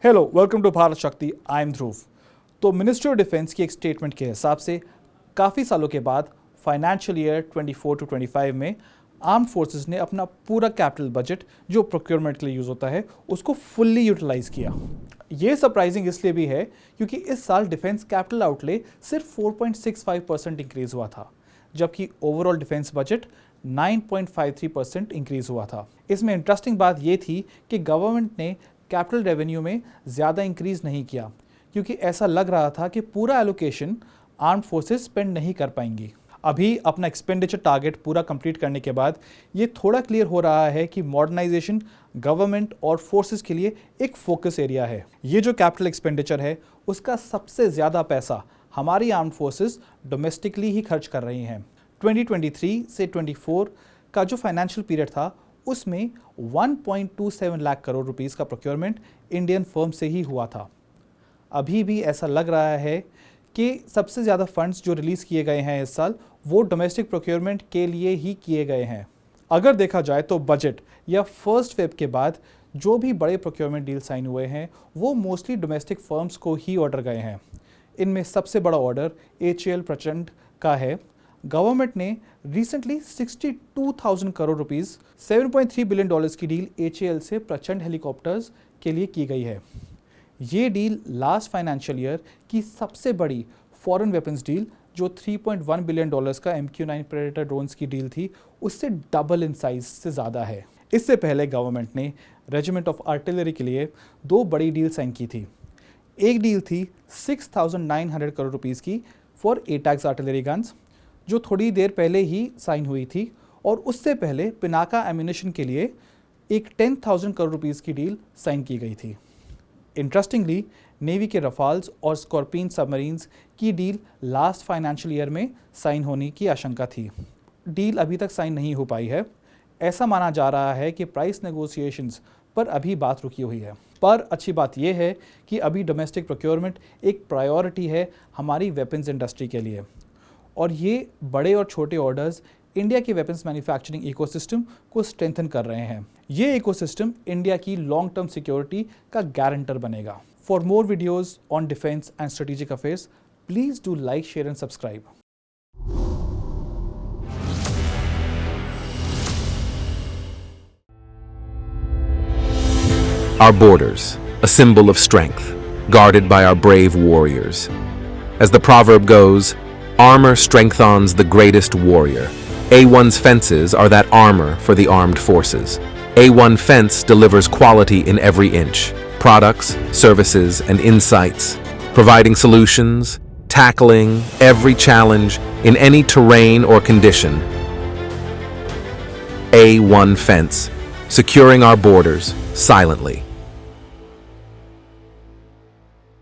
Hello, welcome to Bharat शक्ति। I am ध्रुव। तो ministry of defence की एक स्टेटमेंट के हिसाब से काफ़ी सालों के बाद फाइनेंशियल ईयर 24 टू 25 में आर्म्ड फोर्सेस ने अपना पूरा कैपिटल बजट जो प्रोक्योरमेंट के लिए यूज़ होता है उसको फुल्ली यूटिलाइज किया। ये सरप्राइजिंग इसलिए भी है क्योंकि इस साल डिफेंस कैपिटल आउटले सिर्फ 4.65% इंक्रीज़ हुआ था, जबकि ओवरऑल डिफेंस बजट 9.53% इंक्रीज़ हुआ था। इसमें इंटरेस्टिंग बात ये थी कि गवर्नमेंट ने कैपिटल रेवेन्यू में ज़्यादा इंक्रीज़ नहीं किया क्योंकि ऐसा लग रहा था कि पूरा एलोकेशन आर्म्ड फोर्सेस स्पेंड नहीं कर पाएंगी। अभी अपना एक्सपेंडिचर टारगेट पूरा कंप्लीट करने के बाद ये थोड़ा क्लियर हो रहा है कि मॉडर्नाइजेशन गवर्नमेंट और फोर्सेस के लिए एक फोकस एरिया है। ये जो कैपिटल एक्सपेंडिचर है उसका सबसे ज़्यादा पैसा हमारी आर्म्ड फोर्सेस डोमेस्टिकली ही खर्च कर रही हैं। 2023 से 24 का जो फाइनेंशियल पीरियड था उसमें 1.27 लाख करोड़ रुपीस का प्रोक्योरमेंट इंडियन फर्म से ही हुआ था। अभी भी ऐसा लग रहा है कि सबसे ज़्यादा फंड्स जो रिलीज़ किए गए हैं इस साल वो डोमेस्टिक प्रोक्योरमेंट के लिए ही किए गए हैं। अगर देखा जाए तो बजट या फर्स्ट फेब के बाद जो भी बड़े प्रोक्योरमेंट डील साइन हुए हैं वो मोस्टली डोमेस्टिक फर्म्स को ही ऑर्डर गए हैं। इनमें सबसे बड़ा ऑर्डर HAL प्रचंड का है। गवर्नमेंट ने recently 62,000 crore rupees 7.3 billion dollars की डील HAL से प्रचंड हेलीकॉप्टर्स के लिए की गई है। ये डील लास्ट फाइनेंशियल ईयर की सबसे बड़ी फॉरेन वेपन्स डील जो 3.1 बिलियन डॉलर्स का MQ-9 प्रेडेटर ड्रोन्स की डील थी उससे डबल इन साइज से ज़्यादा है। इससे पहले गवर्नमेंट ने रेजिमेंट ऑफ आर्टिलरी के लिए दो बड़ी डील साइन की थी। एक डील थी 6,900 करोड़ रुपीज़ की फॉर ATACMS आर्टिलरी गन्स जो थोड़ी देर पहले ही साइन हुई थी, और उससे पहले पिनाका एम्यूनिशन के लिए एक 10,000 करोड़ रुपीज़ की डील साइन की गई थी। इंटरेस्टिंगली नेवी के रफाल्स और स्कॉर्पियन सबमरीन्स की डील लास्ट फाइनेंशियल ईयर में साइन होने की आशंका थी। डील अभी तक साइन नहीं हो पाई है। ऐसा माना जा रहा है कि प्राइस नेगोशिएशंस पर अभी बात रुकी हुई है। पर अच्छी बात यह है कि अभी डोमेस्टिक प्रोक्योरमेंट एक प्रायोरिटी है हमारी वेपन्स इंडस्ट्री के लिए, और ये बड़े और छोटे ऑर्डर्स इंडिया की वेपन्स मैन्युफैक्चरिंग इकोसिस्टम को स्ट्रेंथन कर रहे हैं। ये इकोसिस्टम इंडिया की लॉन्ग टर्म सिक्योरिटी का गारंटर बनेगा। For more videos on defence and strategic affairs, please do like, share and subscribe. Our borders, a symbol of strength, guarded by our brave warriors. As the proverb goes, armor strengthens the greatest warrior. A1's fences are that armor for the armed forces. A1 Fence delivers quality in every inch. Products, services, and insights, providing solutions, tackling every challenge in any terrain or condition. A1 Fence, securing our borders silently.